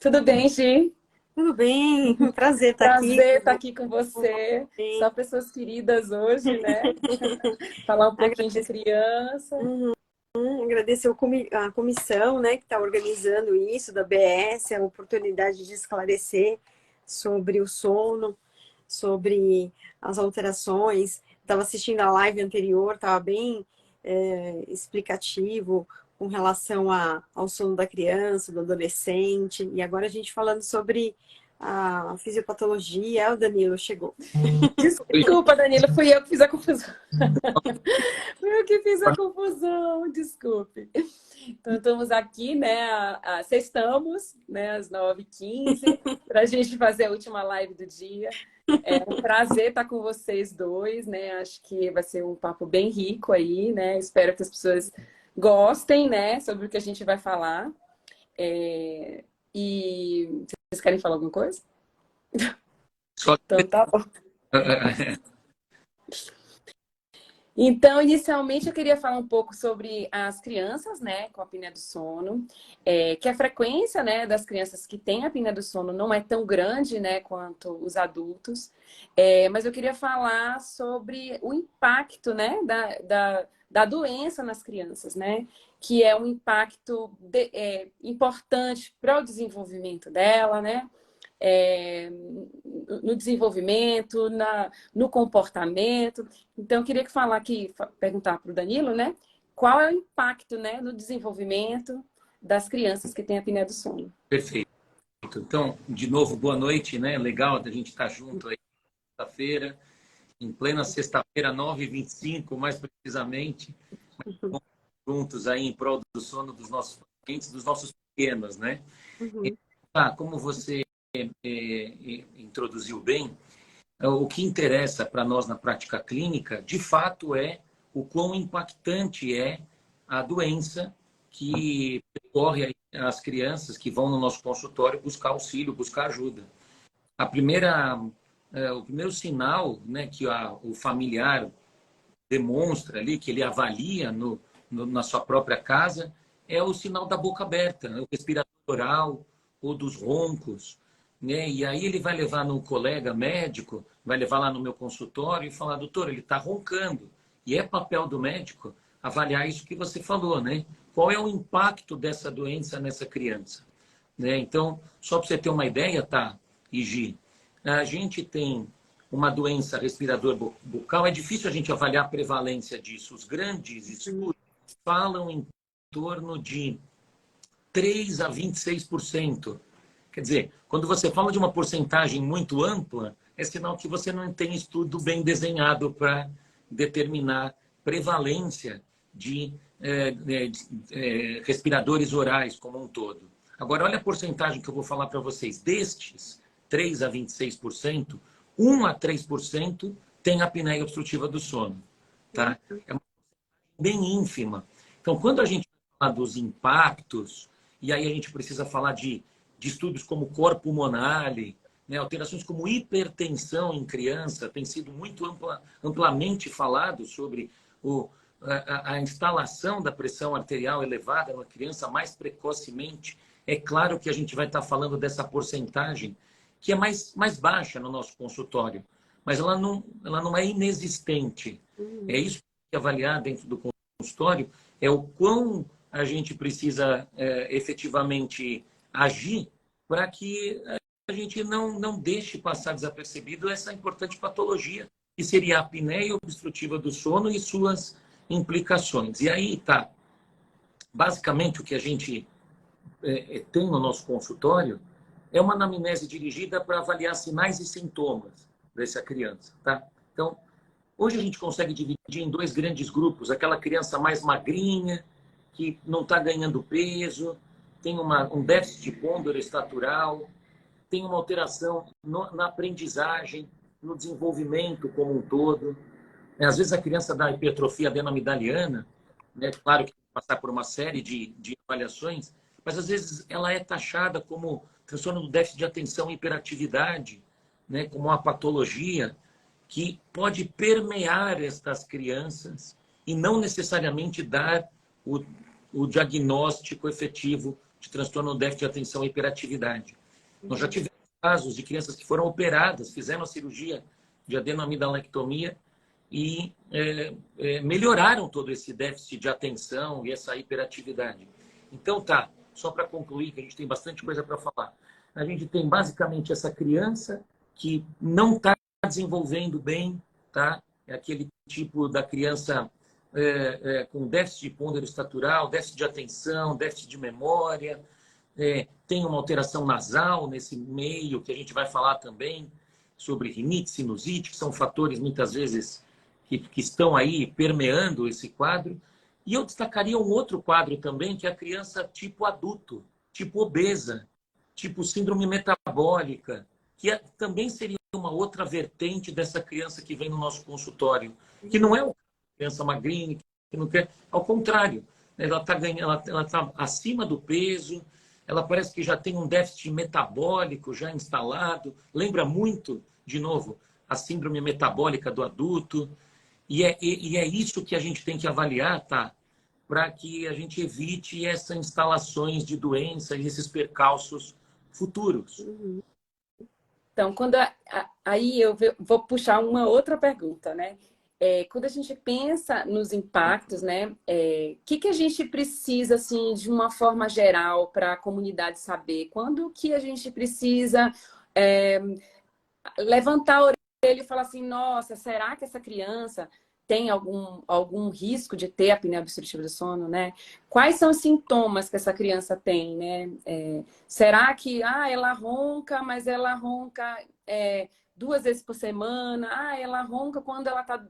Tudo bem, Gi? Tudo bem? Prazer estar aqui Prazer com estar aqui com você. você. Só pessoas queridas hoje, né? Falar um pouquinho de Agradeço, criança. agradecer a comissão, né, que está organizando isso, da BS, a oportunidade de esclarecer sobre o sono, sobre as alterações. Estava assistindo a live anterior, estava bem explicativo com relação ao sono da criança, do adolescente, e agora a gente falando sobre a fisiopatologia. O Danilo chegou. Desculpa, Danilo, fui eu que fiz a confusão. Fui eu que fiz a confusão, desculpe. Então, estamos aqui, né? Sextamos, né? Às 9h15, para a gente fazer a última live do dia. É um prazer estar com vocês dois, né? Acho que vai ser um papo bem rico aí, né? Espero que as pessoas gostem, né? Sobre o que a gente vai falar. E vocês querem falar alguma coisa? Só Então, tá bom. Então, inicialmente, eu queria falar um pouco sobre as crianças, né, com apneia do sono, que a frequência, né, das crianças que têm apneia do sono não é tão grande, né, quanto os adultos, mas eu queria falar sobre o impacto, né, da doença nas crianças, né, que é um impacto importante para o desenvolvimento dela, né, no desenvolvimento, no comportamento. Então, eu queria perguntar para o Danilo, né? Qual é o impacto, né, no desenvolvimento das crianças que têm apneia do sono? Perfeito. Então, de novo, boa noite, né? Legal da gente estar junto aí sexta-feira, em plena sexta-feira, 9h25, mais precisamente, juntos aí em prol do sono dos nossos pacientes, dos nossos pequenos, né? Uhum. Como você introduziu bem, o que interessa para nós na prática clínica, de fato, é o quão impactante é a doença que ocorre às crianças que vão no nosso consultório buscar auxílio, buscar ajuda. O primeiro sinal, né, que o familiar demonstra ali, que ele avalia na sua própria casa, é o sinal da boca aberta, né, o respiratório oral ou dos roncos, né? E aí ele vai levar no colega médico, vai levar lá no meu consultório e falar, doutor, ele está roncando. E é papel do médico avaliar isso que você falou, né? Qual é o impacto dessa doença nessa criança? Né? Então, só para você ter uma ideia, tá, Igi, a gente tem uma doença respirador bucal, é difícil a gente avaliar a prevalência disso. Os grandes estudos falam em torno de 3 a 26%. Quer dizer, quando você fala de uma porcentagem muito ampla, é sinal que você não tem estudo bem desenhado para determinar prevalência de respiradores orais como um todo. Agora, olha a porcentagem que eu vou falar para vocês. Destes 3 a 26%, 1 a 3% tem apneia obstrutiva do sono. Tá? É bem ínfima. Então, quando a gente fala dos impactos, e aí a gente precisa falar de estudos como cor pulmonale, né, alterações como hipertensão em criança, tem sido muito amplamente falado sobre a instalação da pressão arterial elevada na criança mais precocemente. É claro que a gente vai estar falando dessa porcentagem que é mais baixa no nosso consultório, mas ela não é inexistente. É isso que tem que avaliar dentro do consultório, é o quão a gente precisa efetivamente agir para que a gente não deixe passar desapercebido essa importante patologia, que seria a apneia obstrutiva do sono e suas implicações. E aí tá, basicamente o que a gente tem no nosso consultório é uma anamnese dirigida para avaliar sinais e sintomas dessa criança, tá? Então, hoje a gente consegue dividir em dois grandes grupos, aquela criança mais magrinha, que não está ganhando peso, tem um déficit de pondero estatural, tem uma alteração na aprendizagem, no desenvolvimento como um todo. Às vezes a criança da hipertrofia adenomidaliana, né, claro que tem que passar por uma série de avaliações, mas às vezes ela é taxada como transtorno do déficit de atenção e hiperatividade, né, como uma patologia que pode permear estas crianças e não necessariamente dar o diagnóstico efetivo de transtorno do déficit de atenção e hiperatividade. Nós já tivemos casos de crianças que foram operadas, fizeram a cirurgia de adenoamidalectomia e melhoraram todo esse déficit de atenção e essa hiperatividade. Então, tá, só para concluir, que a gente tem bastante coisa para falar. A gente tem basicamente essa criança que não está desenvolvendo bem, tá? É aquele tipo da criança com déficit de pondero estatural, déficit de atenção, déficit de memória, tem uma alteração nasal nesse meio, que a gente vai falar também sobre rinite, sinusite, que são fatores muitas vezes que estão aí permeando esse quadro. E eu destacaria um outro quadro também, que é a criança tipo adulto, tipo obesa, tipo síndrome metabólica, que também seria uma outra vertente dessa criança que vem no nosso consultório, que não é uma criança magrinha, que não quer, ao contrário, ela está ganhando, ela está acima do peso, ela parece que já tem um déficit metabólico já instalado, lembra muito, de novo, a síndrome metabólica do adulto, e é isso que a gente tem que avaliar, tá? Para que a gente evite essas instalações de doença e esses percalços futuros. Então, aí eu vou puxar uma outra pergunta, né? Quando a gente pensa nos impactos, né? Que a gente precisa, assim, de uma forma geral, para a comunidade saber? Quando que a gente precisa levantar a orelha e falar assim, nossa, será que essa criança tem algum risco de ter apneia obstrutiva do sono, né? Quais são os sintomas que essa criança tem, né? Será que ela ronca, mas ela ronca 2 vezes por semana? Ela ronca quando ela está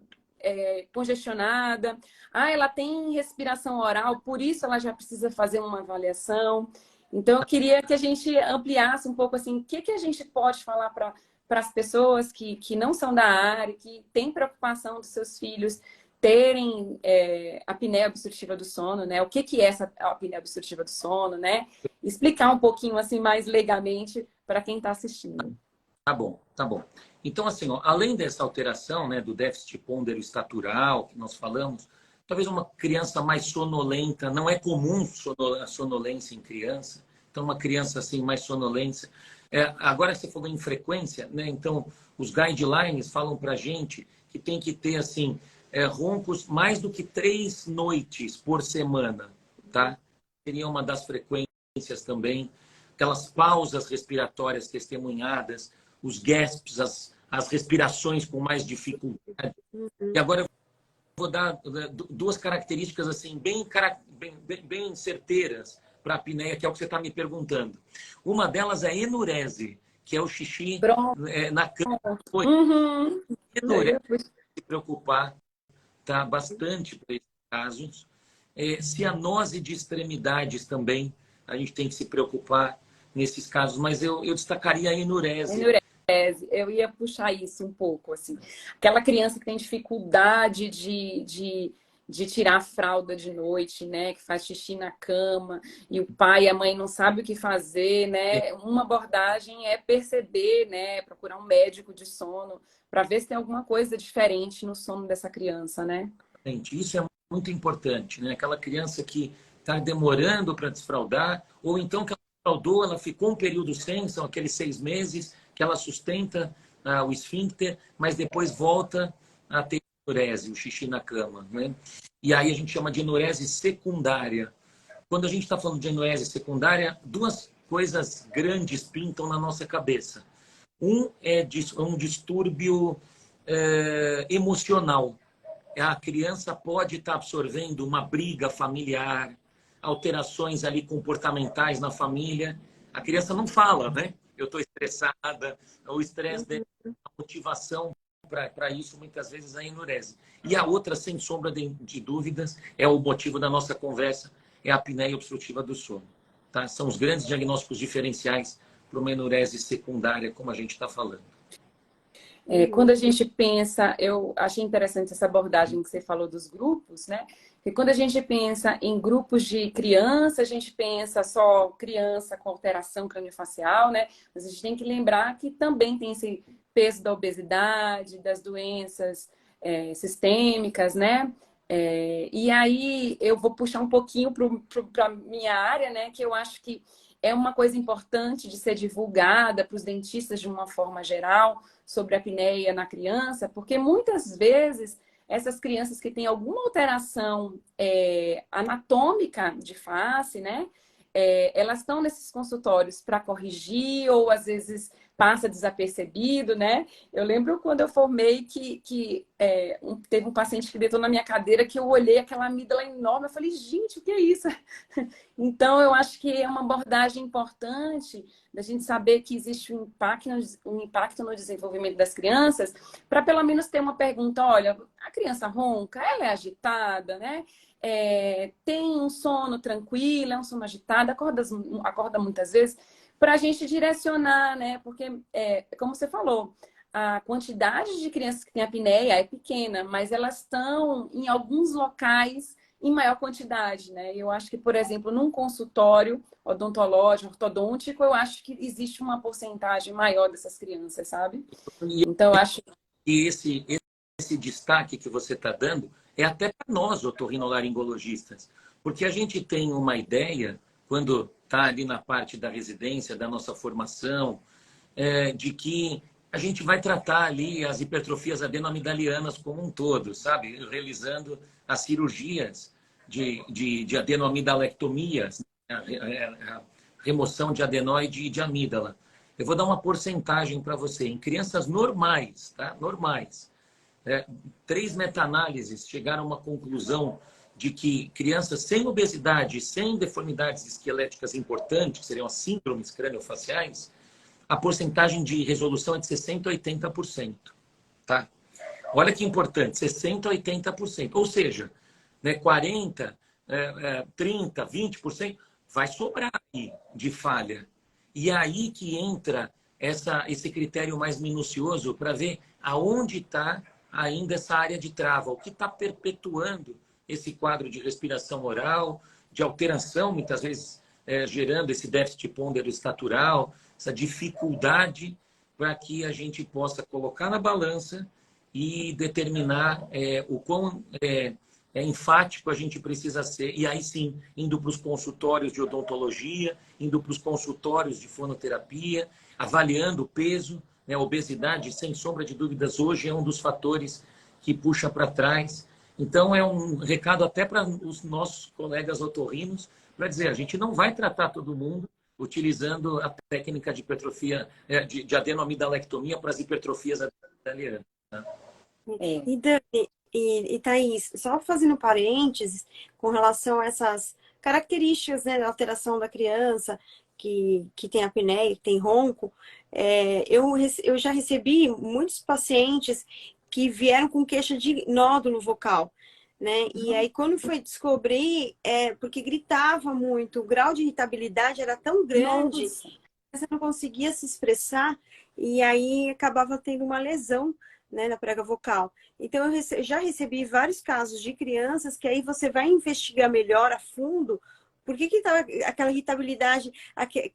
congestionada? Ela tem respiração oral, por isso ela já precisa fazer uma avaliação. Então, eu queria que a gente ampliasse um pouco assim, o que a gente pode falar para as pessoas que não são da área, que têm preocupação dos seus filhos terem apneia obstrutiva do sono, né? O que é essa apneia obstrutiva do sono, né? Explicar um pouquinho assim mais legalmente para quem está assistindo. Tá bom, tá bom. Então, assim, ó, além dessa alteração, né, do déficit pondero estatural que nós falamos, talvez uma criança mais sonolenta, não é comum a sonolência em criança, então uma criança assim mais sonolência. Agora você falou em frequência, né? Então os guidelines falam para a gente que tem que ter assim roncos mais do que 3 noites por semana, tá? Seria uma das frequências também. Aquelas pausas respiratórias testemunhadas, os gasps, as respirações com mais dificuldade. E agora eu vou dar 2 características assim bem certeiras para a apneia, que é o que você está me perguntando. Uma delas é enurese, que é o xixi na cama. Uhum. Enurese, se preocupar, tá? Bastante para esses casos. Cianose de extremidades também, a gente tem que se preocupar nesses casos, mas eu destacaria a enurese. Eu ia puxar isso um pouco, assim. Aquela criança que tem dificuldade de tirar a fralda de noite, né? Que faz xixi na cama e o pai e a mãe não sabem o que fazer, né? Uma abordagem é perceber, né? Procurar um médico de sono para ver se tem alguma coisa diferente no sono dessa criança, né? Isso é muito importante, né? Aquela criança que está demorando para desfraldar, ou então que ela desfraldou, ela ficou um período sem, são aqueles 6 meses que ela sustenta o esfíncter, mas depois volta a ter enurese, o xixi na cama, né? E aí a gente chama de enurese secundária. Quando a gente está falando de enurese secundária, 2 coisas grandes pintam na nossa cabeça. Um é um distúrbio emocional. A criança pode estar absorvendo uma briga familiar, alterações ali comportamentais na família. A criança não fala, né? Eu estou estressada, o estresse dela, a motivação para isso muitas vezes é a enurese. E a outra, sem sombra de dúvidas, é o motivo da nossa conversa, é a apneia obstrutiva do sono. Tá? São os grandes diagnósticos diferenciais para uma enurese secundária, como a gente está falando. Quando a gente pensa, eu achei interessante essa abordagem que você falou dos grupos, né? Porque quando a gente pensa em grupos de criança, a gente pensa só criança com alteração craniofacial, né? Mas a gente tem que lembrar que também tem esse peso da obesidade, das doenças sistêmicas, né? E aí eu vou puxar um pouquinho para a minha área, né? Que eu acho que é uma coisa importante de ser divulgada para os dentistas de uma forma geral sobre a apneia na criança, porque muitas vezes essas crianças que têm alguma alteração anatômica de face, né? Elas estão nesses consultórios para corrigir ou às vezes passa desapercebido, né? Eu lembro quando eu formei que teve um paciente que deitou na minha cadeira que eu olhei aquela amígdala enorme, eu falei, gente, o que é isso? Então, eu acho que é uma abordagem importante da gente saber que existe um impacto no desenvolvimento das crianças, para pelo menos ter uma pergunta, olha, a criança ronca, ela é agitada, né? Tem um sono tranquilo, é um sono agitado, acorda muitas vezes, para a gente direcionar, né? Porque, como você falou, a quantidade de crianças que têm apneia é pequena, mas elas estão em alguns locais em maior quantidade, né? Eu acho que, por exemplo, num consultório odontológico, ortodôntico, eu acho que existe uma porcentagem maior dessas crianças, sabe? E Então, eu acho... esse destaque que você está dando é até para nós, otorrinolaringologistas, porque a gente tem uma ideia, quando está ali na parte da residência, da nossa formação, de que a gente vai tratar ali as hipertrofias adenoamidalianas como um todo, sabe? Realizando as cirurgias de adenoamidalectomias, a remoção de adenoide e de amígdala. Eu vou dar uma porcentagem para você. Em crianças normais, tá? Normais, 3 meta-análises chegaram a uma conclusão de que crianças sem obesidade, sem deformidades esqueléticas importantes, que seriam as síndromes crâniofaciais, a porcentagem de resolução é de 60% a 80%. Tá? Olha que importante, 60% a 80%. Ou seja, né, 40%, 30%, 20% vai sobrar aí de falha. E é aí que entra esse critério mais minucioso para ver aonde está ainda essa área de trava, o que está perpetuando esse quadro de respiração oral, de alteração, muitas vezes gerando esse déficit pondero-estatural, essa dificuldade para que a gente possa colocar na balança e determinar o quão enfático a gente precisa ser. E aí sim, indo para os consultórios de odontologia, indo para os consultórios de fonoterapia, avaliando o peso, né? A obesidade, sem sombra de dúvidas, hoje é um dos fatores que puxa para trás. Então, é um recado até para os nossos colegas otorrinos, para dizer, a gente não vai tratar todo mundo utilizando a técnica de hipertrofia, de adenoamidalectomia para as hipertrofias adenoamidalianas. Né? E Dani, e Thaís, só fazendo parênteses com relação a essas características, né, da alteração da criança que tem apneia, que tem ronco, eu já recebi muitos pacientes que vieram com queixa de nódulo vocal, né? E aí, quando foi descobrir, porque gritava muito, o grau de irritabilidade era tão grande, Nossa. você não conseguia se expressar, e aí acabava tendo uma lesão, né, na prega vocal. Então, eu já recebi vários casos de crianças que aí você vai investigar melhor a fundo por que tá aquela irritabilidade,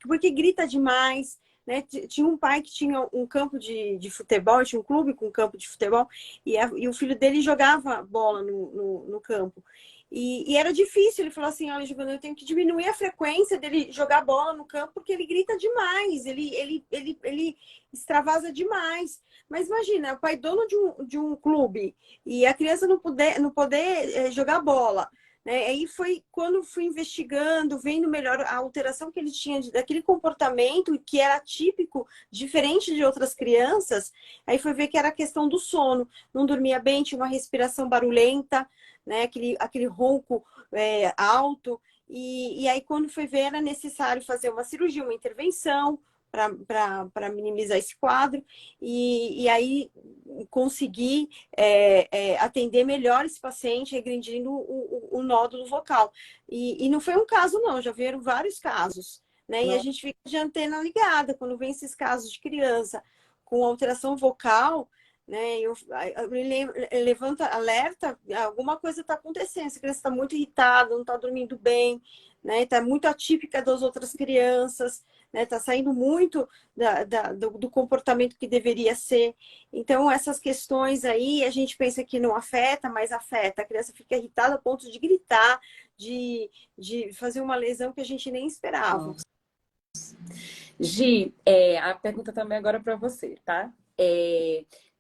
porque grita demais, né? Tinha um pai que tinha um campo de futebol, tinha um clube com campo de futebol, e o filho dele jogava bola no campo. E era difícil, ele falou assim, olha, Giovana, eu tenho que diminuir a frequência dele jogar bola no campo, porque ele grita demais, ele extravasa demais. Mas imagina, o pai dono de um clube e a criança não poder jogar bola. Né? Aí foi quando fui investigando, vendo melhor a alteração que ele tinha daquele comportamento que era típico, diferente de outras crianças. Aí foi ver que era a questão do sono. Não dormia bem, tinha uma respiração barulhenta, né? Aquele ronco alto. E aí, quando foi ver, era necessário fazer uma cirurgia, uma intervenção para minimizar esse quadro. E aí conseguir atender melhor esse paciente, regredindo o nódulo vocal. E não foi um caso, não, já vieram vários casos. Né? E a gente fica de antena ligada quando vem esses casos de criança com alteração vocal, né? Eu levanta alerta, alguma coisa está acontecendo, essa criança está muito irritada, não está dormindo bem, né? Está muito atípica das outras crianças, né? Tá saindo muito do comportamento que deveria ser. Então, essas questões aí, a gente pensa que não afeta, mas afeta. A criança fica irritada a ponto de gritar, de fazer uma lesão que a gente nem esperava. Gi, a pergunta também agora para você, tá?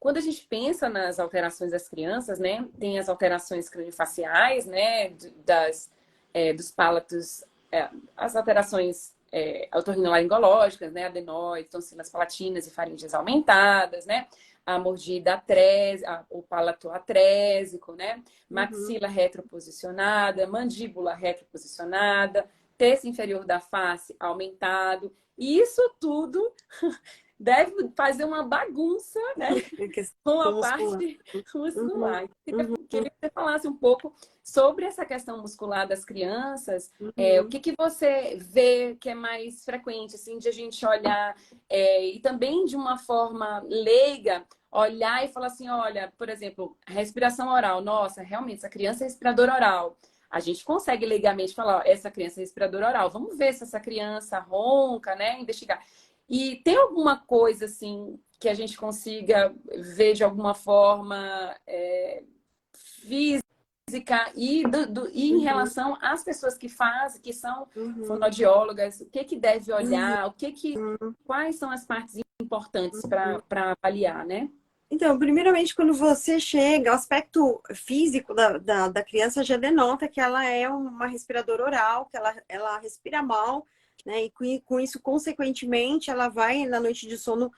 Quando a gente pensa nas alterações das crianças, né? Tem as alterações craniofaciais, né? Dos pálatos, as alterações otorrinolaringológicas, né? Adenoides, tonsilas palatinas e faringes aumentadas, né? A mordida o palato atrésico, né? Maxila retroposicionada, mandíbula retroposicionada, terço inferior da face aumentado. E isso tudo deve fazer uma bagunça, né? Com a parte muscular. Queria que você falasse um pouco sobre essa questão muscular das crianças. O que você vê que é mais frequente, assim, de a gente olhar e também de uma forma leiga, olhar e falar assim, olha, por exemplo, respiração oral. Nossa, realmente, essa criança é respiradora oral. A gente consegue legalmente falar, ó, essa criança é respiradora oral. Vamos ver se essa criança ronca, né? Investigar. E tem alguma coisa, assim, que a gente consiga ver de alguma forma física e em relação às pessoas que fazem, que são fonoaudiólogas, o que deve olhar, quais são as partes importantes para avaliar, né? Então, primeiramente, quando você chega, o aspecto físico da criança já denota que ela é uma respiradora oral, que ela respira mal, né? E com isso, consequentemente, ela vai, na noite de sono,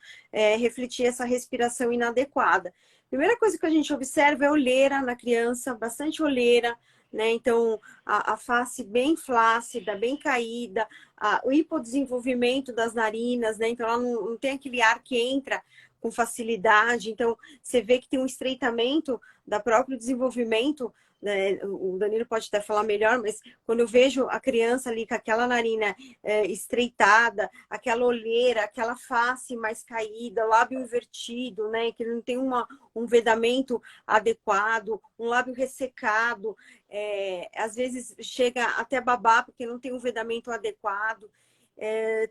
refletir essa respiração inadequada. Primeira coisa que a gente observa é olheira na criança, bastante olheira, né? Então, a face bem flácida, bem caída, o hipodesenvolvimento das narinas, né? Então, ela não tem aquele ar que entra com facilidade. Então, você vê que tem um estreitamento da próprio desenvolvimento, né? O Danilo pode até falar melhor, mas quando eu vejo a criança ali com aquela narina estreitada, aquela olheira, aquela face mais caída, lábio invertido, né? Que não tem um vedamento adequado, um lábio ressecado, às vezes chega até babar porque não tem um vedamento adequado.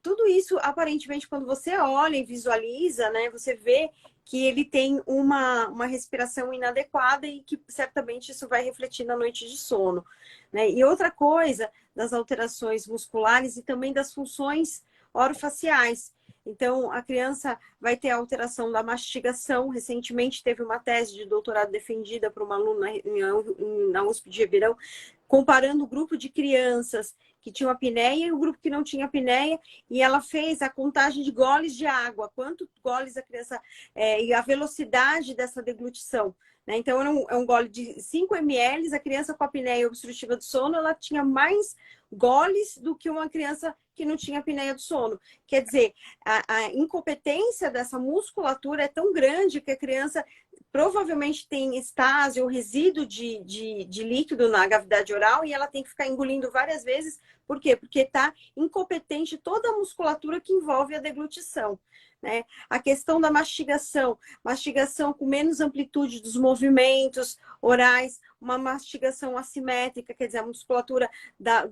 Tudo isso, aparentemente, quando você olha e visualiza, né, você vê que ele tem uma respiração inadequada e que certamente isso vai refletir na noite de sono, né? E outra coisa das alterações musculares e também das funções orofaciais. Então, a criança vai ter a alteração da mastigação. Recentemente teve uma tese de doutorado defendida por uma aluna na USP de Ribeirão, comparando o grupo de crianças que tinham apneia e o grupo que não tinha apneia, e ela fez a contagem de goles de água, quantos goles a criança, e a velocidade dessa deglutição, né? Então, é um gole de 5 ml, a criança com apneia obstrutiva do sono, ela tinha mais goles do que uma criança que não tinha apneia do sono. Quer dizer, a incompetência dessa musculatura é tão grande que a criança provavelmente tem estase ou resíduo de líquido na cavidade oral e ela tem que ficar engolindo várias vezes. Por quê? Porque está incompetente toda a musculatura que envolve a deglutição, né? A questão da mastigação com menos amplitude dos movimentos orais, uma mastigação assimétrica, quer dizer, a musculatura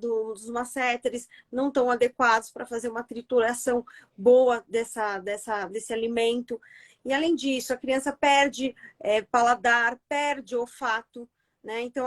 dos masséteres não estão adequados para fazer uma trituração boa desse alimento. E, além disso, a criança perde paladar, perde olfato, né? Então,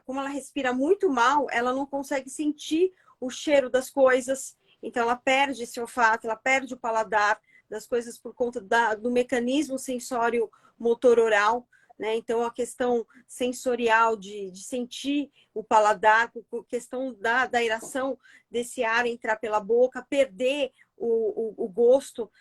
como ela respira muito mal, ela não consegue sentir o cheiro das coisas. Então, ela perde esse olfato, ela perde o paladar das coisas por conta do mecanismo sensório motor oral, né? Então, a questão sensorial de sentir o paladar, a questão da aeração desse ar entrar pela boca, perder o gosto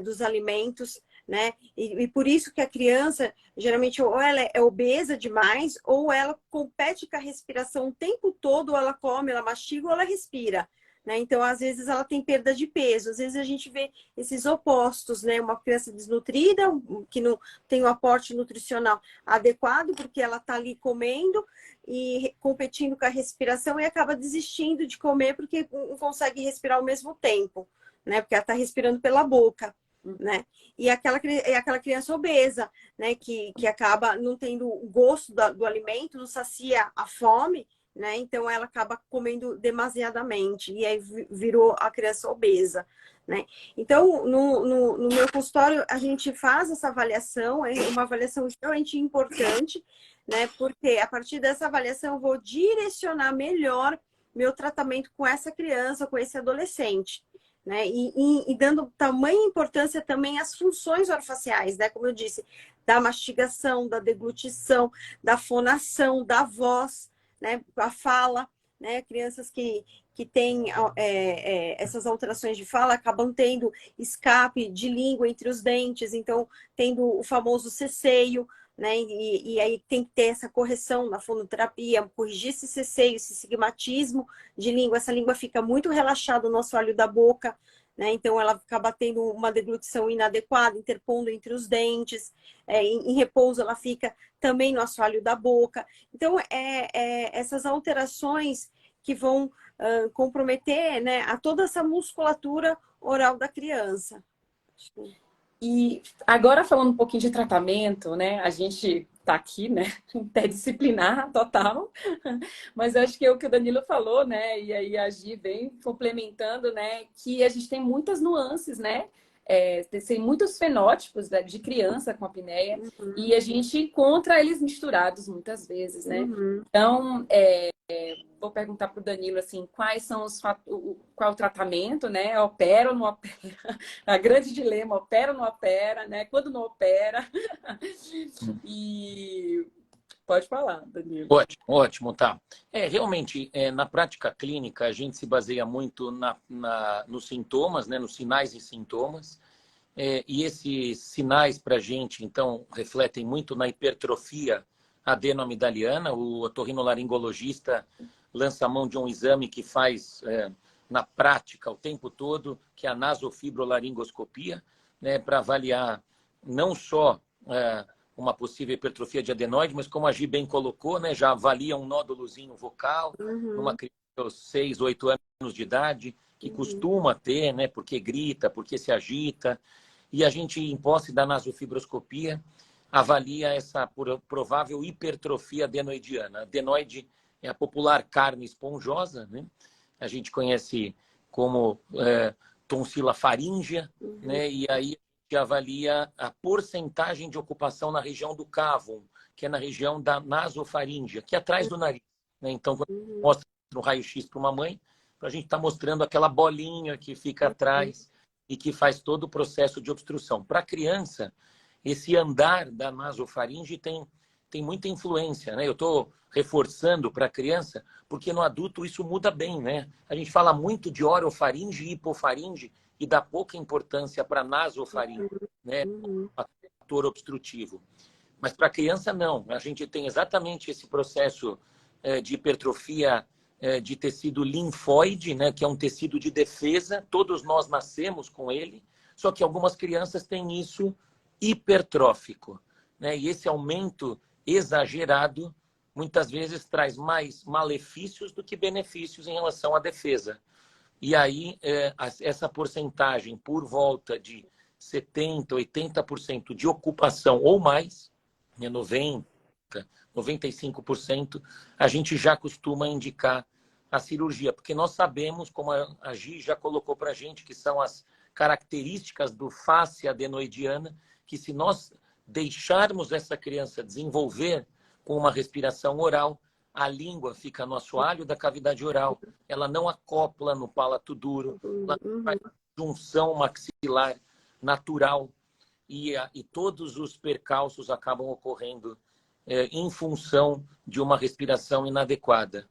dos alimentos, né? E por isso que a criança, geralmente, ou ela é obesa demais, ou ela compete com a respiração o tempo todo, ou ela come, ela mastiga, ou ela respira, né? Então, às vezes, ela tem perda de peso. Às vezes, a gente vê esses opostos, né? Uma criança desnutrida, que não tem um aporte nutricional adequado, porque ela está ali comendo e competindo com a respiração e acaba desistindo de comer porque não consegue respirar ao mesmo tempo, né? Porque ela está respirando pela boca, né? E aquela criança obesa, né? Que acaba não tendo o gosto do alimento, não sacia a fome, né? Então ela acaba comendo demasiadamente e aí virou a criança obesa, né? Então, no meu consultório, a gente faz essa avaliação, é uma avaliação extremamente importante, né? Porque a partir dessa avaliação eu vou direcionar melhor meu tratamento com essa criança, com esse adolescente, né? E dando tamanha importância também às funções orofaciais, né? Como eu disse, da mastigação, da deglutição, da fonação, da voz, né? A fala, né? Crianças que têm essas alterações de fala acabam tendo escape de língua entre os dentes, então tendo o famoso ceceio, né? E aí tem que ter essa correção na fonoterapia, corrigir esse ceceio, esse sigmatismo de língua. Essa língua fica muito relaxada no assoalho da boca, né? Então ela acaba tendo uma deglutição inadequada, interpondo entre os dentes. Em repouso ela fica também no assoalho da boca. Então essas alterações que vão comprometer, né, a toda essa musculatura oral da criança. E agora falando um pouquinho de tratamento, né? A gente tá aqui, né? Interdisciplinar total, mas eu acho que é o que o Danilo falou, né? E aí a Gi vem complementando, né? Que a gente tem muitas nuances, né? Tem muitos fenótipos de criança com apneia e a gente encontra eles misturados muitas vezes, né? Então, vou perguntar para o Danilo assim, quais são qual o tratamento, né? Opera ou não opera? A grande dilema, opera ou não opera, né? Quando não opera? E pode falar, Danilo. Ótimo, ótimo, tá. Realmente, na prática clínica, a gente se baseia muito nos sintomas, né? Nos sinais e sintomas. E esses sinais para a gente, então, refletem muito na hipertrofia adenoamidaliana. O otorrinolaringologista lança a mão de um exame que faz na prática o tempo todo, que é a nasofibrolaringoscopia, né, para avaliar não só uma possível hipertrofia de adenoide, mas como a Gi bem colocou, né, já avalia um nódulozinho vocal numa criança de 6, 8 anos de idade, que costuma ter, né, porque grita, porque se agita. E a gente, em posse da nasofibroscopia, avalia essa provável hipertrofia adenoidiana. Adenoide é a popular carne esponjosa, né? A gente conhece como tonsila faríngea, né? E aí a gente avalia a porcentagem de ocupação na região do cavum, que é na região da nasofaríngea, que é atrás do nariz, né? Então, quando mostra no raio-x para uma mãe, a gente está mostrando aquela bolinha que fica atrás e que faz todo o processo de obstrução. Para a criança, esse andar da nasofaringe tem muita influência, né? Eu estou reforçando para a criança, porque no adulto isso muda bem, né? A gente fala muito de orofaringe e hipofaringe e dá pouca importância para a nasofaringe, né? Fator obstrutivo. Mas para a criança, não. A gente tem exatamente esse processo de hipertrofia de tecido linfóide, né, que é um tecido de defesa. Todos nós nascemos com ele, só que algumas crianças têm isso hipertrófico, né? E esse aumento exagerado muitas vezes traz mais malefícios do que benefícios em relação à defesa. E aí essa porcentagem por volta de 70%, 80% de ocupação ou mais, né, 90%, 95%, a gente já costuma indicar a cirurgia, porque nós sabemos, como a Gi já colocou para a gente, que são as características do face adenoidiana, que se nós deixarmos essa criança desenvolver com uma respiração oral, a língua fica no assoalho da cavidade oral, ela não acopla no palato duro, ela faz junção maxilar natural e todos os percalços acabam ocorrendo em função de uma respiração inadequada.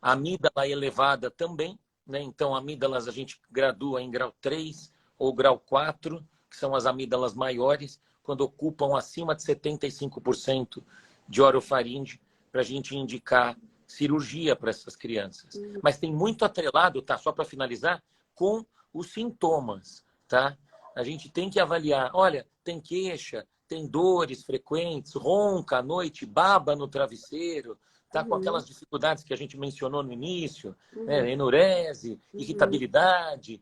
A amígdala elevada também, né? Então, amígdalas a gente gradua em grau 3 ou grau 4, que são as amígdalas maiores, quando ocupam acima de 75% de orofaringe, para a gente indicar cirurgia para essas crianças. Mas tem muito atrelado, tá? Só para finalizar, com os sintomas, tá? A gente tem que avaliar, olha, tem queixa, tem dores frequentes, ronca à noite, baba no travesseiro, tá com aquelas dificuldades que a gente mencionou no início, né? Enurese, irritabilidade,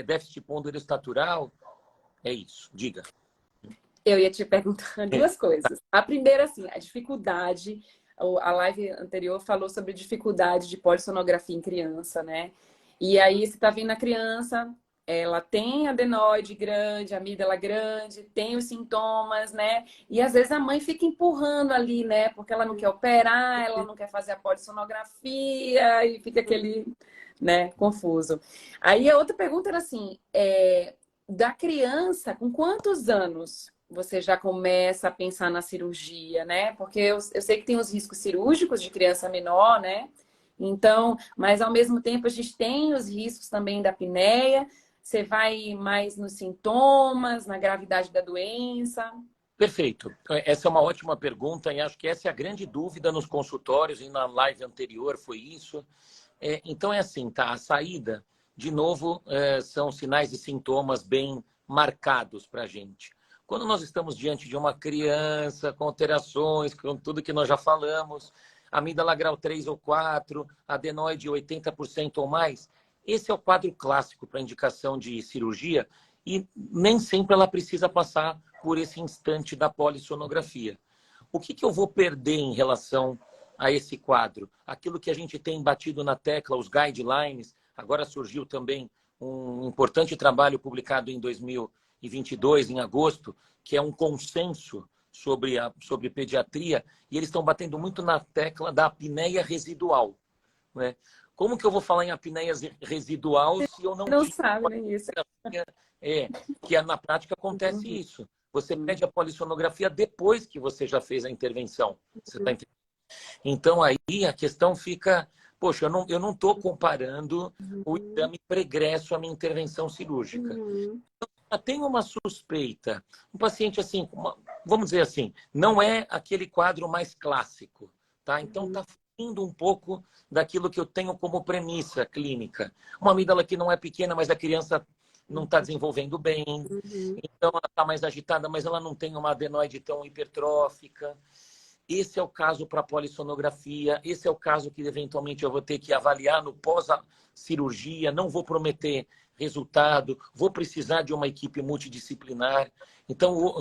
déficit ponderostatural. É isso, diga. Eu ia te perguntar duas coisas. A primeira, assim, a dificuldade a live anterior falou sobre dificuldade de polissonografia em criança, né? E aí você está vendo a criança, ela tem adenoide grande, amígdala grande, tem os sintomas, né? E às vezes a mãe fica empurrando ali, né? Porque ela não quer operar, ela não quer fazer a polissonografia e fica aquele, né, confuso. Aí a outra pergunta era assim, da criança, com quantos anos você já começa a pensar na cirurgia, né? Porque eu sei que tem os riscos cirúrgicos de criança menor, né? Então, mas ao mesmo tempo a gente tem os riscos também da apneia. Você vai mais nos sintomas, na gravidade da doença? Perfeito. Essa é uma ótima pergunta e acho que essa é a grande dúvida nos consultórios e na live anterior foi isso. Então é assim, tá? A saída, de novo, são sinais e sintomas bem marcados para a gente. Quando nós estamos diante de uma criança com alterações, com tudo que nós já falamos, amígdala grau 3 ou 4, adenoide 80% ou mais, esse é o quadro clássico para indicação de cirurgia e nem sempre ela precisa passar por esse instante da polissonografia. O que eu vou perder em relação a esse quadro? Aquilo que a gente tem batido na tecla, os guidelines, agora surgiu também um importante trabalho publicado em 2022, em agosto, que é um consenso sobre pediatria, e eles estão batendo muito na tecla da apneia residual, né? Como que eu vou falar em apneia residual se eu não Não tive sabe nem isso. que na prática acontece isso. Você pede a polissonografia depois que você já fez a intervenção. Você tá entendendo? Então aí a questão fica, poxa, eu não estou comparando o exame pregresso à minha intervenção cirúrgica. Eu tenho uma suspeita, um paciente assim, vamos dizer assim, não é aquele quadro mais clássico, tá? Então está fugindo um pouco daquilo que eu tenho como premissa clínica. Uma amígdala que não é pequena, mas a criança não está desenvolvendo bem, então ela está mais agitada, mas ela não tem uma adenoide tão hipertrófica. Esse é o caso para polissonografia, esse é o caso que eventualmente eu vou ter que avaliar no pós-cirurgia, não vou prometer resultado, vou precisar de uma equipe multidisciplinar. Então,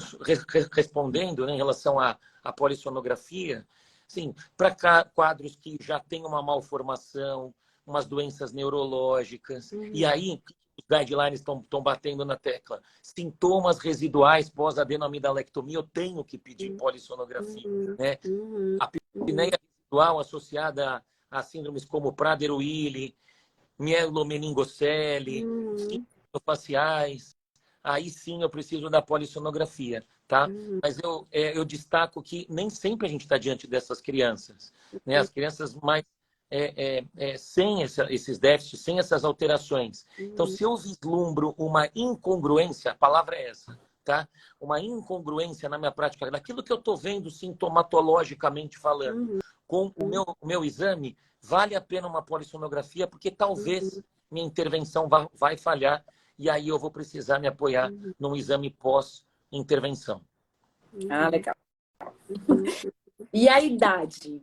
respondendo, né, em relação à polissonografia, sim, para quadros que já têm uma malformação, umas doenças neurológicas, e aí os guidelines estão batendo na tecla. Sintomas residuais pós-adenoamidalectomia, eu tenho que pedir polissonografia, né? A apneia residual associada a síndromes como Prader-Willi, mielomeningocele, síndromes faciais, aí sim eu preciso da polissonografia, tá? Mas eu destaco que nem sempre a gente está diante dessas crianças, né? As crianças mais sem esses déficits, sem essas alterações. Então, se eu vislumbro uma incongruência, a palavra é essa, tá? Uma incongruência na minha prática, daquilo que eu estou vendo sintomatologicamente falando, com o meu exame, vale a pena uma polissonografia, porque talvez minha intervenção vai falhar e aí eu vou precisar me apoiar num exame pós-intervenção. Ah, legal. E a idade?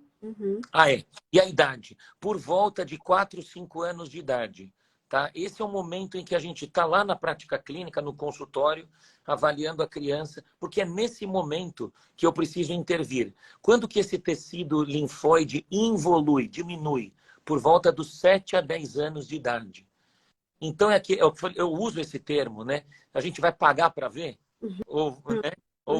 E a idade? Por volta de 4, 5 anos de idade. Tá? Esse é o momento em que a gente está lá na prática clínica, no consultório, avaliando a criança, porque é nesse momento que eu preciso intervir. Quando que esse tecido linfóide involui, diminui? Por volta dos 7 a 10 anos de idade. Então, eu uso esse termo, né? A gente vai pagar para ver? Ou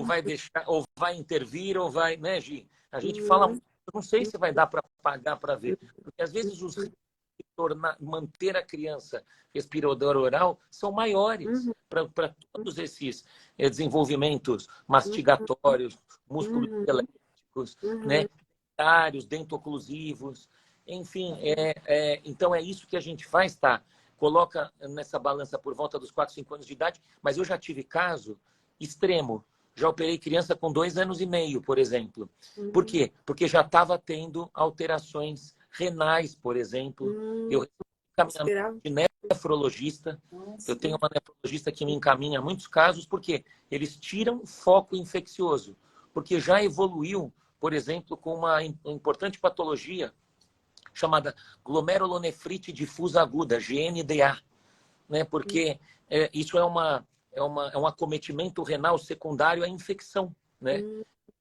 vai deixar, ou vai intervir, ou vai, né, Gi? A gente fala, eu não sei se vai dar para pagar para ver, porque às vezes os riscos de manter a criança respiradora oral são maiores para todos esses desenvolvimentos mastigatórios, músculos elétricos, né, dentários, dentoclusivos, enfim, então é isso que a gente faz, tá? Coloca nessa balança por volta dos 4, 5 anos de idade, mas eu já tive caso extremo. Já operei criança com 2 anos e meio, por exemplo. Por quê? Porque já estava tendo alterações renais, por exemplo. Eu caminho de nefrologista. Eu tenho uma nefrologista que me encaminha muitos casos, porque eles tiram foco infeccioso. Porque já evoluiu, por exemplo, com uma importante patologia chamada glomerulonefrite difusa aguda, GNDA, né? Porque isso é um acometimento renal secundário à infecção, né?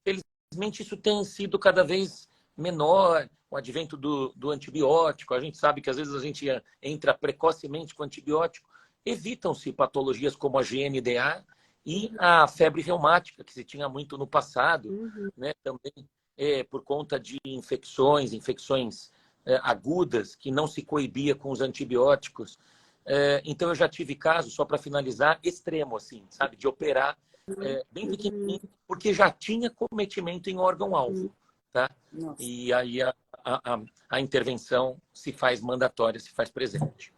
Felizmente, isso tem sido cada vez menor, o advento do antibiótico, a gente sabe que às vezes a gente entra precocemente com antibiótico, evitam-se patologias como a GNDA e a febre reumática, que se tinha muito no passado, né? Também por conta de infecções agudas, que não se coibia com os antibióticos. Então, eu já tive casos, só para finalizar, extremo, assim, sabe? De operar bem pequenininho, porque já tinha cometimento em órgão-alvo, tá? Nossa. E aí a intervenção se faz mandatória, se faz presente.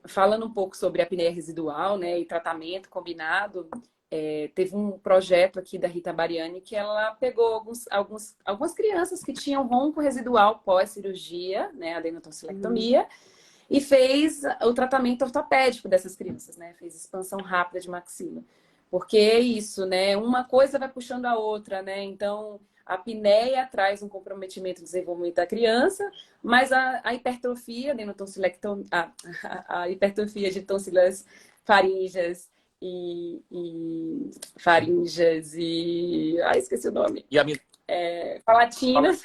Falando um pouco sobre a apneia residual, né, e tratamento combinado, teve um projeto aqui da Rita Bariani que ela pegou algumas crianças que tinham ronco residual pós-cirurgia, né, adenotonsilectomia, e fez o tratamento ortopédico dessas crianças, né, fez expansão rápida de maxila. Porque é isso, né, uma coisa vai puxando a outra, né, então a apneia traz um comprometimento do desenvolvimento da criança, mas a hipertrofia a hipertrofia de tonsilas faríngeas e faringes e... Ai, esqueci o nome. E a Palatinas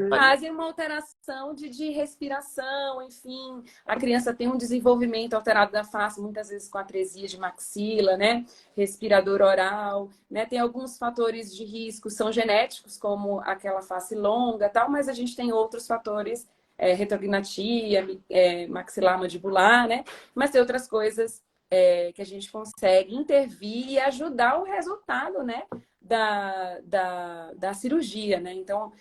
fazem uma alteração de respiração, enfim. A criança tem um desenvolvimento alterado da face, muitas vezes com atresia de maxila, né? Respirador oral, né? Tem alguns fatores de risco, são genéticos, como aquela face longa, tal, mas a gente tem outros fatores, retrognatia, maxilar mandibular, né? Mas tem outras coisas que a gente consegue intervir e ajudar o resultado, né? Da cirurgia, né? Então,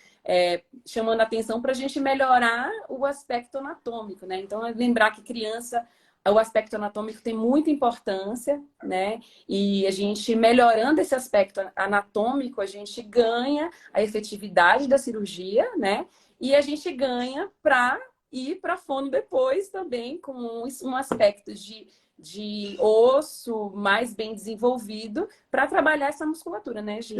chamando a atenção para a gente melhorar o aspecto anatômico, né? Então, lembrar que criança, o aspecto anatômico tem muita importância, né? E a gente melhorando esse aspecto anatômico, a gente ganha a efetividade da cirurgia, né? E a gente ganha para ir para fono depois também com um aspecto de osso mais bem desenvolvido para trabalhar essa musculatura, né, Gi?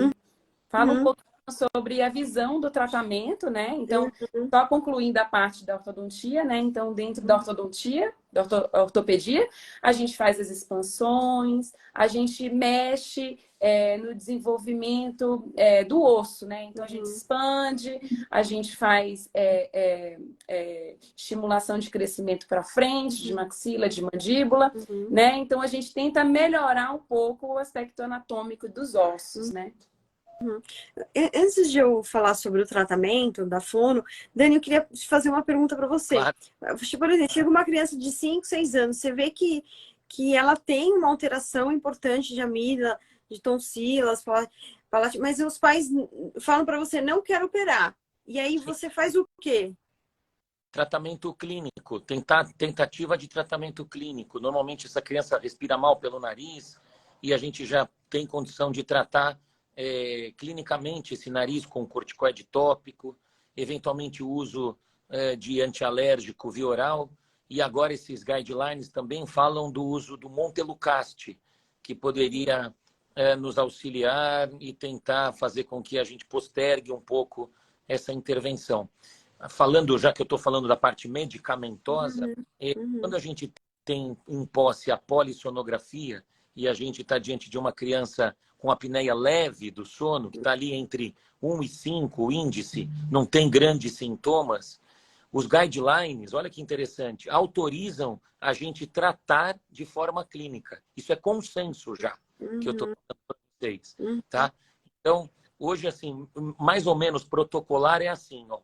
Fala um pouco sobre a visão do tratamento, né? Então, só concluindo a parte da ortodontia, né? Então, dentro da ortodontia, da ortopedia, a gente faz as expansões, a gente mexe no desenvolvimento do osso, né? Então, a gente expande, a gente faz estimulação de crescimento para frente, de maxila, de mandíbula, né? Então, a gente tenta melhorar um pouco o aspecto anatômico dos ossos, né? Antes de eu falar sobre o tratamento da fono, Dani, eu queria fazer uma pergunta para você. Claro. Por exemplo, chega uma criança de 5, 6 anos, você vê que ela tem uma alteração importante de amígdala, de tonsilas, mas os pais falam para você, não quero operar. E aí você faz o quê? Tratamento clínico, tentativa de tratamento clínico. Normalmente essa criança respira mal pelo nariz e a gente já tem condição de tratar clinicamente esse nariz com corticoide tópico, eventualmente o uso de antialérgico via oral, e agora esses guidelines também falam do uso do Montelukast, que poderia nos auxiliar e tentar fazer com que a gente postergue um pouco essa intervenção. Falando, já que eu estou falando da parte medicamentosa, quando a gente tem em posse a polissonografia e a gente está diante de uma criança com apneia leve do sono, que está ali entre 1 e 5, o índice, não tem grandes sintomas, os guidelines, olha que interessante, autorizam a gente tratar de forma clínica. Isso é consenso já, que eu estou falando para vocês. Tá? Então, hoje, assim, mais ou menos protocolar é assim, ó.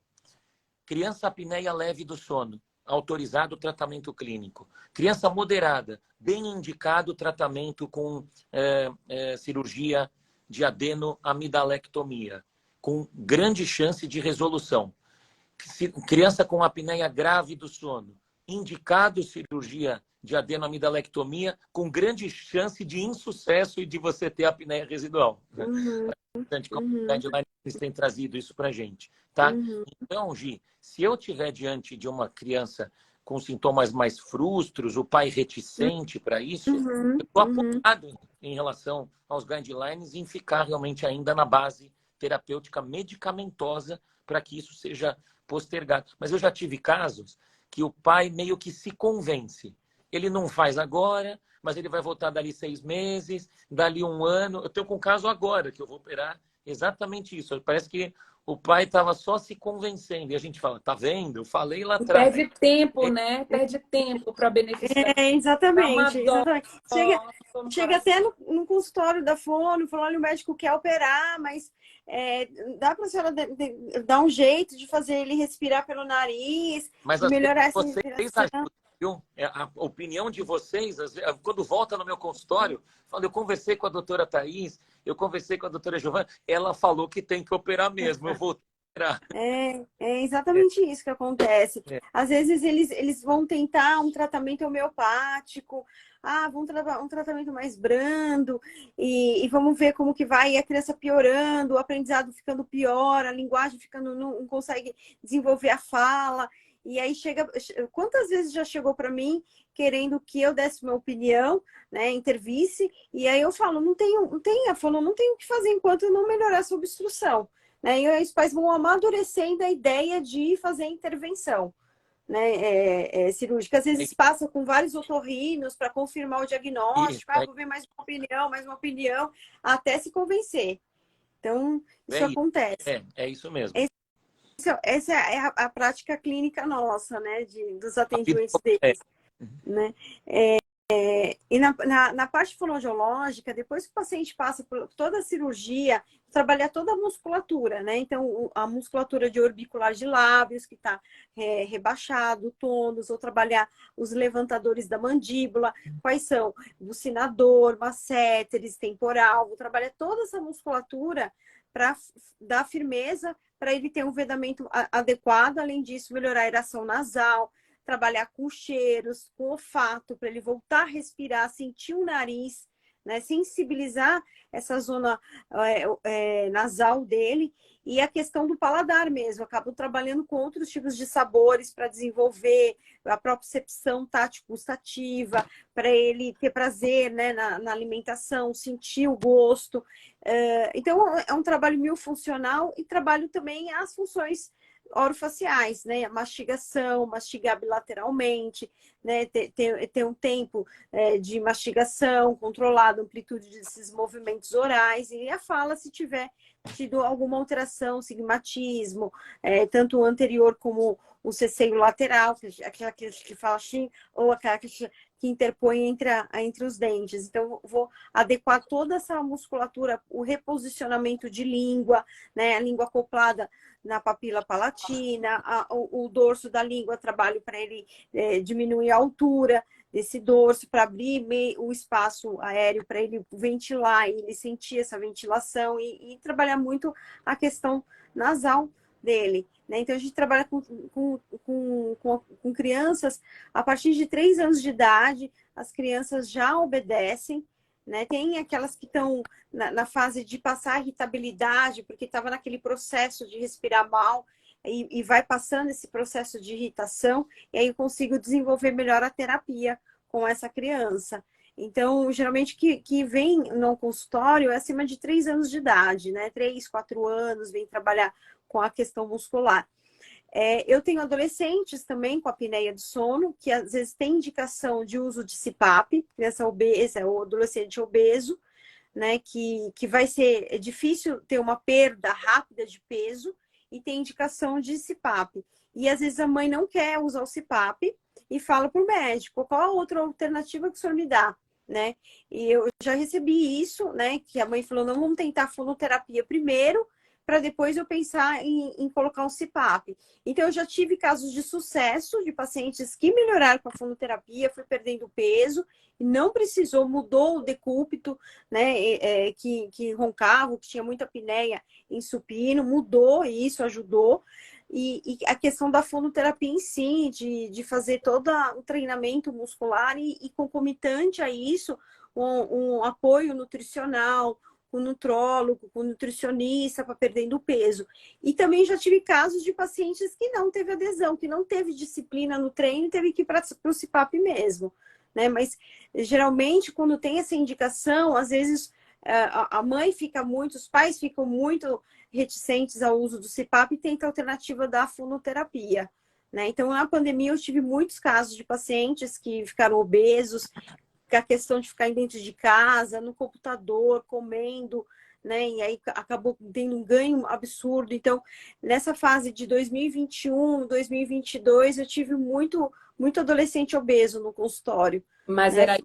Criança apneia leve do sono, autorizado o tratamento clínico. Criança moderada, bem indicado o tratamento com cirurgia de adenoamidalectomia, com grande chance de resolução. Criança com apneia grave do sono, indicado cirurgia de adenoamidalectomia, com grande chance de insucesso e de você ter apneia residual. É importante que o guidelines tem trazido isso para a gente. Tá? Então, Gi, se eu estiver diante de uma criança com sintomas mais frustros, o pai reticente para isso, eu estou apoiado em relação aos guidelines em ficar realmente ainda na base terapêutica medicamentosa para que isso seja postergado. Mas eu já tive casos que o pai meio que se convence. Ele não faz agora, mas ele vai voltar dali 6 meses, dali 1 ano. Eu estou com um caso agora que eu vou operar Exatamente isso. Parece que o pai estava só se convencendo. E a gente fala, tá vendo? Eu falei lá E atrás. perde tempo, né? Perde tempo para beneficiar. Dá uma Exatamente, dó exatamente. no Chega coração. até no consultório da fono, falando, olha, o médico quer operar, mas dá para a senhora dar um jeito de fazer ele respirar pelo nariz, Mas de às vezes melhorar essa vocês respiração. ajudam, viu? A opinião de vocês, quando volta no meu consultório, fala, eu conversei com a doutora Thais, eu conversei com a doutora Giovana, ela falou que tem que operar mesmo, eu vou operar. É exatamente isso que acontece. É, Às vezes eles vão tentar um tratamento homeopático, vão tratar um tratamento mais brando, e vamos ver como que vai, e a criança piorando, o aprendizado ficando pior, a linguagem ficando, não consegue desenvolver a fala. E aí quantas vezes já chegou para mim querendo que eu desse minha opinião, né, intervisse, e aí eu falo, ela falou, não tenho o que fazer enquanto não melhorar essa obstrução. Né? E aí os pais vão amadurecendo a ideia de fazer intervenção, né? Cirúrgica. Às vezes passa com vários otorrinos para confirmar o diagnóstico. Vou ver mais uma opinião, até se convencer. Então, isso acontece. é isso mesmo. Essa é a prática clínica nossa, né? Dos A vida atendimentos é, deles, né? E na parte fonoaudiológica, depois que o paciente passa por toda a cirurgia, trabalhar toda a musculatura, né? Então, a musculatura de orbicular de lábios, que está rebaixado, tônus, ou trabalhar os levantadores da mandíbula, quais são? Bucinador, masséteres, temporal, vou trabalhar toda essa musculatura para dar firmeza, para ele ter um vedamento adequado, além disso, melhorar a aeração nasal, trabalhar com cheiros, com olfato, para ele voltar a respirar, sentir o nariz, né? Sensibilizar essa zona nasal dele. E a questão do paladar mesmo. Eu acabo trabalhando com outros tipos de sabores para desenvolver a propriocepção tátil-gustativa, para ele ter prazer, né, na alimentação, sentir o gosto. Então, é um trabalho milfuncional e trabalho também as funções orofaciais, né? Mastigação, mastigar bilateralmente, né? Ter um tempo de mastigação controlado, amplitude desses movimentos orais, e a fala se tiver tido alguma alteração, sigmatismo, tanto o anterior como o ceceio lateral, aquela que fala assim, ou aquela que interpõe entre os dentes. Então, vou adequar toda essa musculatura, o reposicionamento de língua, né? A língua acoplada na papila palatina, o dorso da língua, trabalho para ele diminuir a altura desse dorso, para abrir o espaço aéreo, para ele ventilar, e ele sentir essa ventilação e trabalhar muito a questão nasal dele. Né? Então, a gente trabalha com crianças a partir de 3 anos de idade, as crianças já obedecem, né? Tem aquelas que estão na fase de passar a irritabilidade, porque estava naquele processo de respirar mal, e vai passando esse processo de irritação, e aí eu consigo desenvolver melhor a terapia com essa criança. Então, geralmente, que vem no consultório é acima de 3 anos de idade, né? 3, 4 anos, vem trabalhar com a questão muscular. Eu tenho adolescentes também com apneia do sono, que às vezes tem indicação de uso de CPAP, criança obesa ou adolescente obeso, né? Que vai ser difícil ter uma perda rápida de peso e tem indicação de CPAP. E às vezes a mãe não quer usar o CPAP e fala para o médico, qual a outra alternativa que o senhor me dá? Né? E eu já recebi isso, né? Que a mãe falou, não, vamos tentar fonoterapia primeiro, para depois eu pensar em colocar um CPAP. Então, eu já tive casos de sucesso de pacientes que melhoraram com a fonoterapia, foi perdendo peso, e não precisou, mudou o decúbito, né, que roncava, que tinha muita apneia em supino, mudou e isso ajudou. E a questão da fonoterapia em si, de fazer todo o treinamento muscular e concomitante a isso, um apoio nutricional, com nutrólogo, com nutricionista para perdendo peso. E também já tive casos de pacientes que não teve adesão, que não teve disciplina no treino e teve que ir para o CPAP mesmo. Né? Mas geralmente, quando tem essa indicação, às vezes a mãe fica muito, os pais ficam muito reticentes ao uso do CPAP e tenta a alternativa da fonoterapia. Né? Então, na pandemia, eu tive muitos casos de pacientes que ficaram obesos, a questão de ficar dentro de casa, no computador, comendo, né? E aí acabou tendo um ganho absurdo. Então, nessa fase de 2021, 2022, eu tive muito adolescente obeso no consultório, Mas né?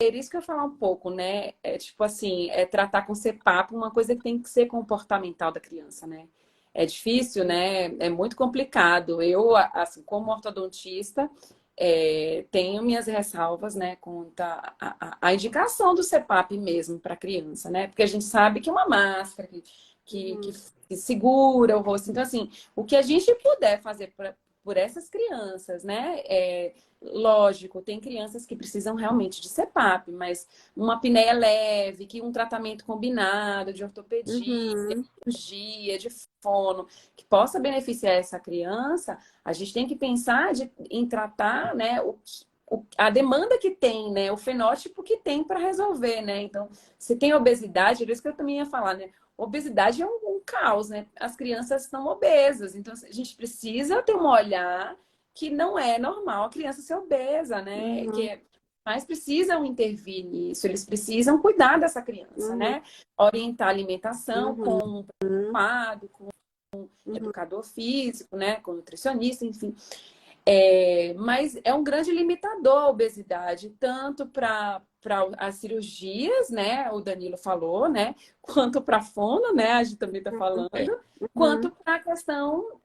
era isso que eu ia falar um pouco, né? É tipo assim, é tratar com CPAP uma coisa que tem que ser comportamental da criança, né? É difícil, né? É muito complicado. Eu, assim, como ortodontista, tenho minhas ressalvas, né? Quanto à indicação do CPAP mesmo para criança, né? Porque a gente sabe que é uma máscara que segura o rosto. Então, assim, o que a gente puder fazer por essas crianças, né? Lógico, tem crianças que precisam realmente de CPAP, mas uma apneia leve, que um tratamento combinado de ortopedia, Uhum, de cirurgia, de fono, que possa beneficiar essa criança, a gente tem que pensar em tratar, né, a demanda que tem, né, o fenótipo que tem para resolver, né? Então, se tem obesidade, é isso que eu também ia falar, né? Obesidade é um caos, né? As crianças estão obesas, então a gente precisa ter um olhar que não é normal a criança ser obesa, né? uhum, Mas precisam intervir nisso, eles precisam cuidar dessa criança, uhum, né? Orientar a alimentação uhum, com um uhum, adequado, com uhum, educador físico, né? Com nutricionista, enfim. Mas é um grande limitador a obesidade, tanto para as cirurgias, né? O Danilo falou, né? Quanto para a fono, né? A gente também está falando, É. quanto para a questão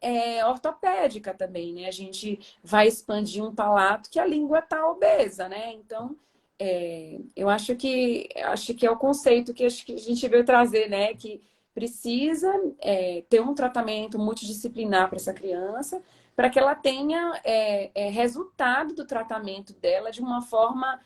ortopédica também, né? A gente vai expandir um palato que a língua está obesa, né? Então, eu acho que é o conceito que acho que a gente veio trazer, né? Que precisa ter um tratamento multidisciplinar para essa criança para que ela tenha resultado do tratamento dela de uma forma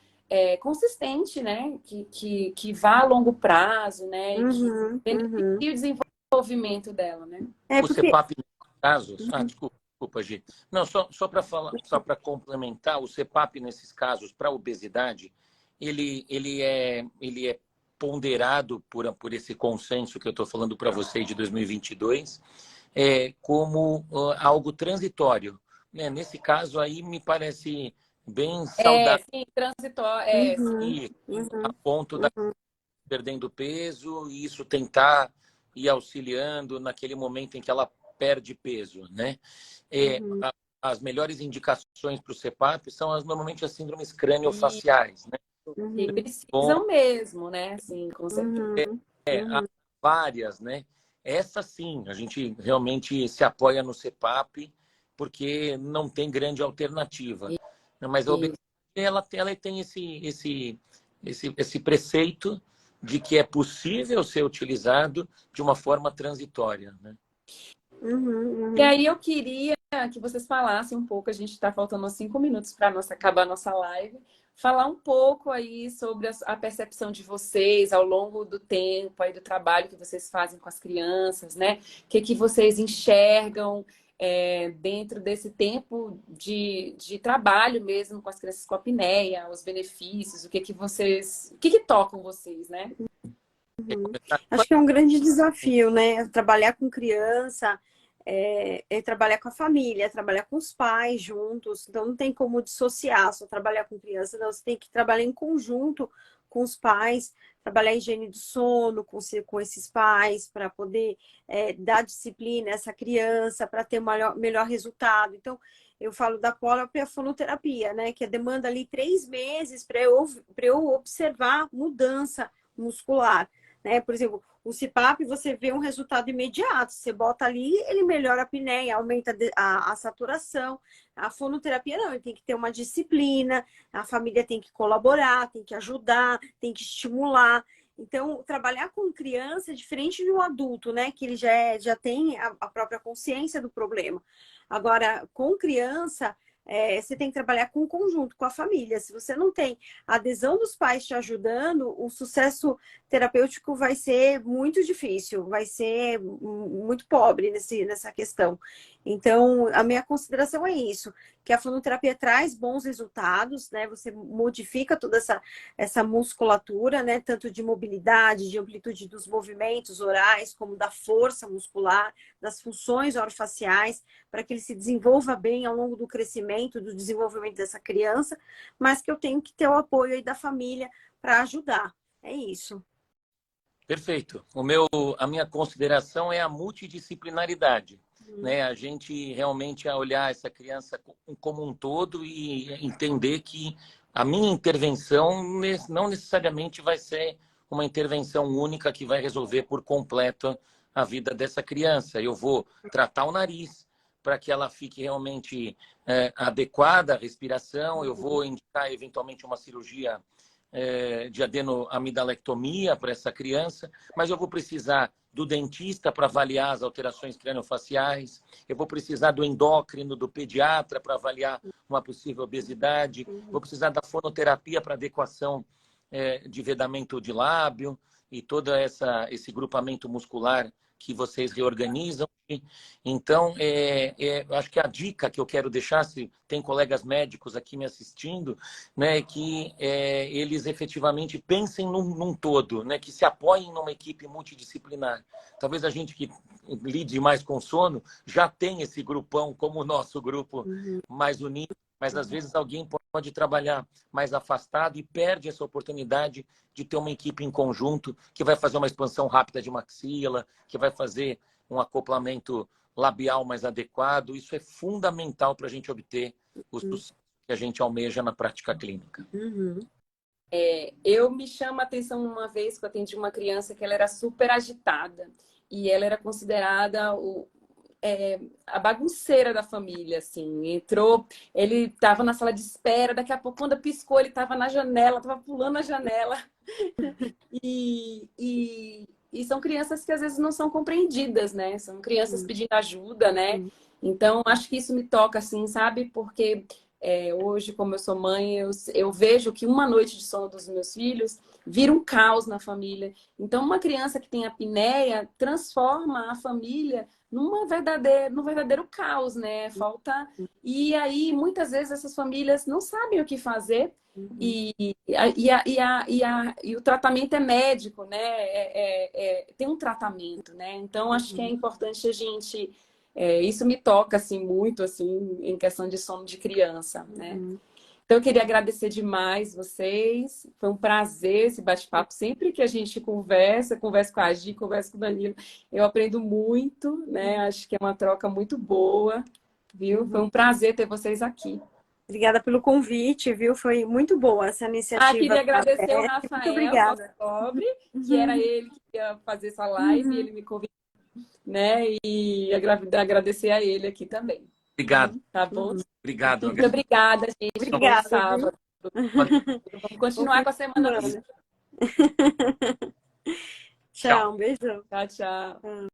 consistente, né? Que vá a longo prazo, né? E que uhum, uhum. beneficie o desenvolvimento dela, né? É O porque CPAP, nesses casos, desculpa, Gi. Não, só para falar, só para complementar, o CPAP, nesses casos, para obesidade, ele é ponderado por esse consenso que eu estou falando para vocês de 2022, como algo transitório. Né? Nesse caso aí, me parece bem saudável Sim, transitório, uhum, e a uhum, ponto da uhum, perdendo peso e isso tentar ir auxiliando naquele momento em que ela perde peso, né? É, uhum, a- as melhores indicações para o CPAP são normalmente as síndromes e crâniofaciais, né? que uhum, Bom, precisam mesmo, né? Assim, com certeza. uhum, há uhum, várias, né? Essa sim, a gente realmente se apoia no CPAP porque não tem grande alternativa. Né? Mas a obesidade, ela tem esse preceito de que é possível ser utilizado de uma forma transitória, né? uhum, E uhum. aí eu queria que vocês falassem um pouco, a gente está faltando uns 5 minutos para acabar a nossa live, falar um pouco aí sobre a percepção de vocês ao longo do tempo, aí do trabalho que vocês fazem com as crianças, né? O que vocês enxergam dentro desse tempo de trabalho mesmo com as crianças com apneia, os benefícios, o que tocam vocês, né? Acho que é um grande desafio, né? Trabalhar com criança, trabalhar com a família, trabalhar com os pais juntos. Então, não tem como dissociar, só trabalhar com criança. Não, você tem que trabalhar em conjunto com os pais, trabalhar a higiene do sono com esses pais, para poder dar disciplina a essa criança, para ter um melhor resultado. Então, eu falo da própria fonoterapia, né? Que demanda ali 3 meses para eu observar mudança muscular, né? Por exemplo, o CPAP você vê um resultado imediato. Você bota ali, ele melhora a apneia, aumenta a saturação. A fonoterapia não, ele tem que ter uma disciplina, a família tem que colaborar, tem que ajudar, tem que estimular. Então, trabalhar com criança é diferente de um adulto, né? Que ele já tem a própria consciência do problema. Agora, com criança, você tem que trabalhar com o conjunto, com a família. Se você não tem a adesão dos pais te ajudando, o sucesso terapêutico vai ser muito difícil, vai ser muito pobre nessa questão. Então, a minha consideração é isso, que a fonoterapia traz bons resultados, né? Você modifica toda essa musculatura, né? Tanto de mobilidade, de amplitude dos movimentos orais, como da força muscular, das funções orofaciais, para que ele se desenvolva bem ao longo do crescimento, do desenvolvimento dessa criança, mas que eu tenho que ter o apoio aí da família para ajudar. É isso. Perfeito. A minha consideração é a multidisciplinaridade, né? A gente realmente olhar essa criança como um todo e entender que a minha intervenção não necessariamente vai ser uma intervenção única que vai resolver por completo a vida dessa criança. Eu vou tratar o nariz para que ela fique realmente adequada à respiração, eu vou indicar eventualmente uma cirurgia de adenoamidalectomia para essa criança, mas eu vou precisar do dentista para avaliar as alterações craniofaciais, eu vou precisar do endócrino, do pediatra para avaliar uma possível obesidade, vou precisar da fonoterapia para adequação de vedamento de lábio e todo esse grupamento muscular que vocês reorganizam. Então, eu acho que a dica que eu quero deixar, se tem colegas médicos aqui me assistindo, né, é que eles efetivamente pensem num todo, né, que se apoiem numa equipe multidisciplinar. Talvez a gente que lide mais com sono já tenha esse grupão como o nosso grupo mais unido, mas às vezes alguém pode trabalhar mais afastado e perde essa oportunidade de ter uma equipe em conjunto que vai fazer uma expansão rápida de maxila, que vai fazer um acoplamento labial mais adequado. Isso é fundamental para a gente obter o sucesso que a gente almeja na prática clínica. Eu me chamo a atenção uma vez que eu atendi uma criança que ela era super agitada e ela era considerada a bagunceira da família, assim. Ele estava na sala de espera, daqui a pouco, quando piscou, ele estava na janela, estava pulando a janela. E são crianças que às vezes não são compreendidas, né? São crianças pedindo ajuda, né? Então, acho que isso me toca, assim, sabe? Porque hoje, como eu sou mãe, eu vejo que uma noite de sono dos meus filhos vira um caos na família. Então, uma criança que tem apneia transforma a família num verdadeiro caos, né? E aí, muitas vezes, essas famílias não sabem o que fazer. E o tratamento é médico, né? Tem um tratamento, né? Então, acho que é importante a gente... isso me toca, assim, muito, assim, em questão de sono de criança, né? Então, eu queria agradecer demais vocês. Foi um prazer esse bate-papo. Sempre que a gente conversa com a Gi, conversa com o Danilo, eu aprendo muito, né? Acho que é uma troca muito boa, viu? Foi um prazer ter vocês aqui. Obrigada pelo convite, viu? Foi muito boa essa iniciativa. Queria agradecer ao Muito Rafael, obrigada. Cobre, que era ele que ia fazer essa live, e ele me convidou, né? E agradecer a ele aqui também. Obrigado. Tá bom? Obrigado. Muito obrigada, gente. Obrigada, Bom sábado. Vamos continuar com a semana. Tchau, um beijão. Tchau, tchau.